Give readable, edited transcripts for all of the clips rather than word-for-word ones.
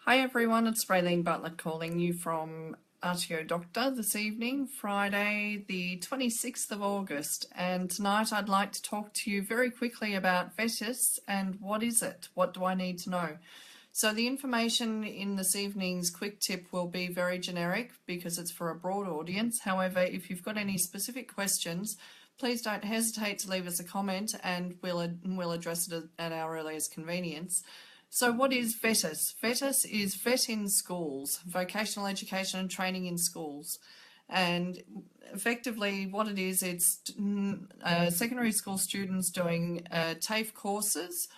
Hi everyone, it's Raylene Butler calling you from RTO Doctor this evening, Friday the 26th of August, and tonight I'd like to talk to you very quickly about VETiS and what is it? What do I need to know? So the information in this evening's quick tip will be very generic because it's for a broad audience. However, if you've got any specific questions, please don't hesitate to leave us a comment and we'll address it at our earliest convenience. So what is VETiS? VETiS is Vet in Schools, Vocational Education and Training in Schools. And effectively what it is, it's secondary school students doing TAFE courses,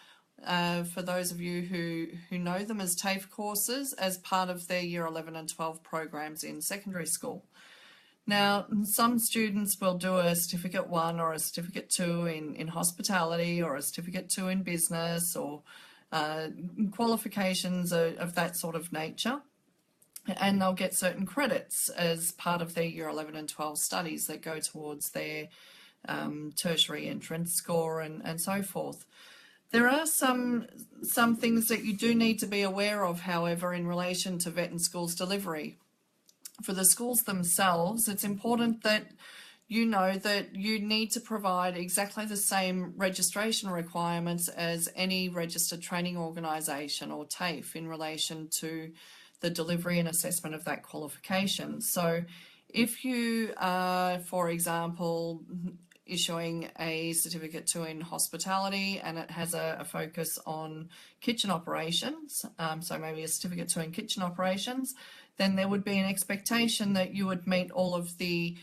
for those of you who know them as TAFE courses, as part of their Year 11 and 12 programs in secondary school. Now, some students will do a Certificate 1 or a Certificate 2 in hospitality, or a Certificate 2 in business, or qualifications of that sort of nature, and they'll get certain credits as part of their Year 11 and 12 studies that go towards their tertiary entrance score and so forth. There are some things that you do need to be aware of, however, in relation to vet in schools delivery. For the schools themselves, it's important that you know that you need to provide exactly the same registration requirements as any registered training organisation or TAFE in relation to the delivery and assessment of that qualification. So if you are, for example, issuing a Certificate 2 in hospitality and it has a focus on kitchen operations, so maybe a Certificate 2 in kitchen operations, then there would be an expectation that you would meet all of the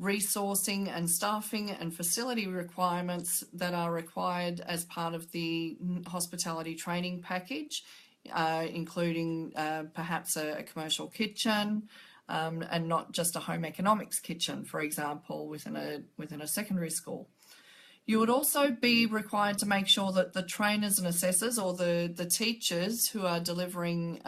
resourcing and staffing and facility requirements that are required as part of the hospitality training package, including perhaps a commercial kitchen, and not just a home economics kitchen, for example, within a secondary school. You would also be required to make sure that the trainers and assessors, or the teachers who are delivering,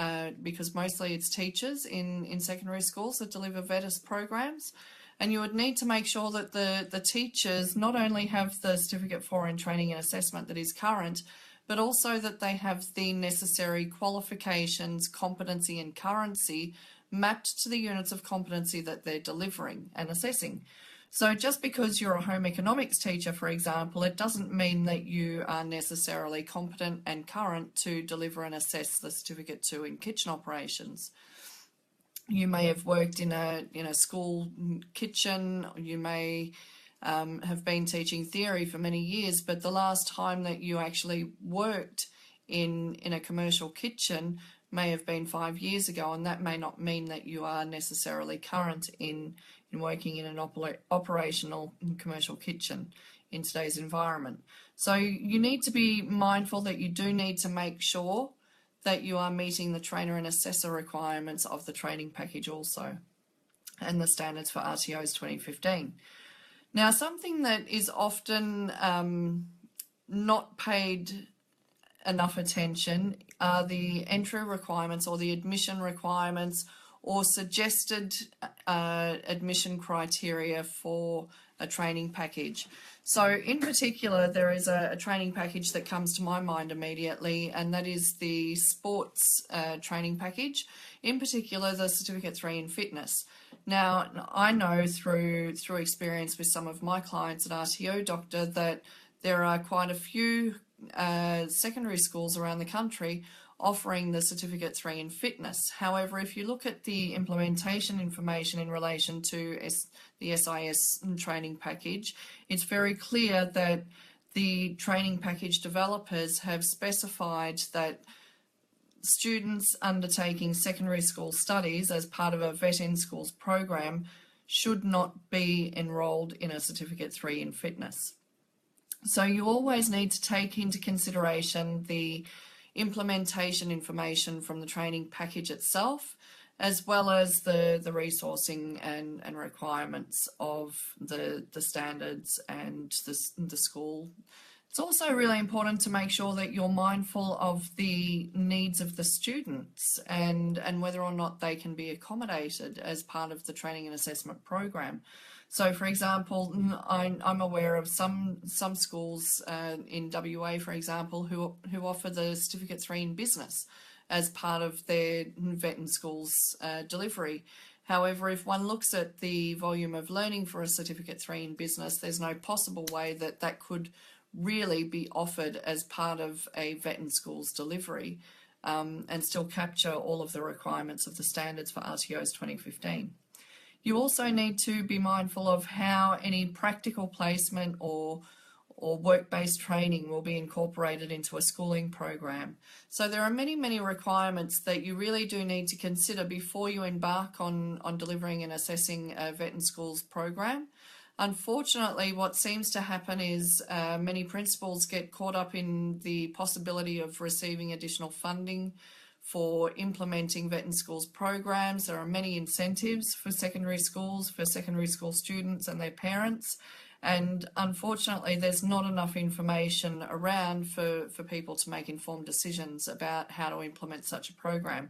because mostly it's teachers in secondary schools that deliver VETiS programs, and you would need to make sure that the teachers not only have the Certificate 4 in Training and Assessment that is current, but also that they have the necessary qualifications, competency and currency mapped to the units of competency that they're delivering and assessing. So just because you're a home economics teacher, for example, it doesn't mean that you are necessarily competent and current to deliver and assess the Certificate 2 in kitchen operations. You may have worked in a school kitchen, you may have been teaching theory for many years, but the last time that you actually worked in a commercial kitchen may have been 5 years ago, and that may not mean that you are necessarily current in working in an operational commercial kitchen in today's environment. So you need to be mindful that you do need to make sure that you are meeting the trainer and assessor requirements of the training package also, and the standards for RTOs 2015. Now, something that is often not paid enough attention are the entry requirements or the admission requirements or suggested admission criteria for a training package. So in particular, there is a training package that comes to my mind immediately, and that is the sports training package, in particular the Certificate 3 in fitness. Now, I know through experience with some of my clients at RTO Doctor that there are quite a few secondary schools around the country offering the Certificate 3 in fitness. However, if you look at the implementation information in relation to the SIS training package, it's very clear that the training package developers have specified that students undertaking secondary school studies as part of a Vet in Schools program should not be enrolled in a Certificate 3 in fitness. So you always need to take into consideration the implementation information from the training package itself, as well as the resourcing and requirements of the standards and the school. It's also really important to make sure that you're mindful of the needs of the students and whether or not they can be accommodated as part of the training and assessment program. So, for example, I'm aware of some schools in WA, for example, who offer the Certificate 3 in business, as part of their vet in schools delivery. However, if one looks at the volume of learning for a Certificate 3 in business, there's no possible way that that could really be offered as part of a vet in schools delivery and still capture all of the requirements of the standards for RTOs 2015. You also need to be mindful of how any practical placement or work-based training will be incorporated into a schooling program. So there are many requirements that you really do need to consider before you embark on delivering and assessing a vet in schools program. Unfortunately, what seems to happen is many principals get caught up in the possibility of receiving additional funding for implementing vet in schools programs. There are many incentives for secondary school students and their parents. And unfortunately, there's not enough information around for people to make informed decisions about how to implement such a program.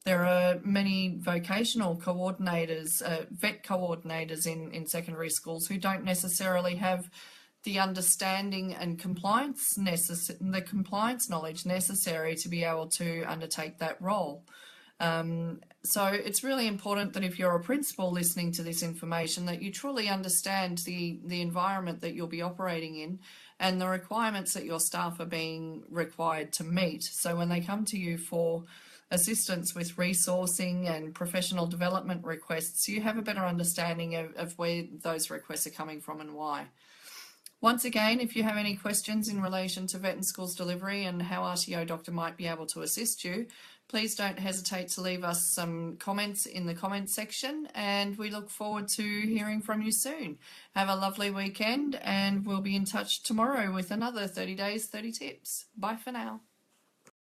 There are many vocational coordinators, vet coordinators in secondary schools who don't necessarily have the understanding and the compliance knowledge necessary to be able to undertake that role. So it's really important that if you're a principal listening to this information, that you truly understand the environment that you'll be operating in and the requirements that your staff are being required to meet. So when they come to you for assistance with resourcing and professional development requests, you have a better understanding of where those requests are coming from and why. Once again, if you have any questions in relation to vet in schools delivery and how RTO Doctor might be able to assist you, please don't hesitate to leave us some comments in the comments section, and we look forward to hearing from you soon. Have a lovely weekend, and we'll be in touch tomorrow with another 30 Days, 30 Tips. Bye for now.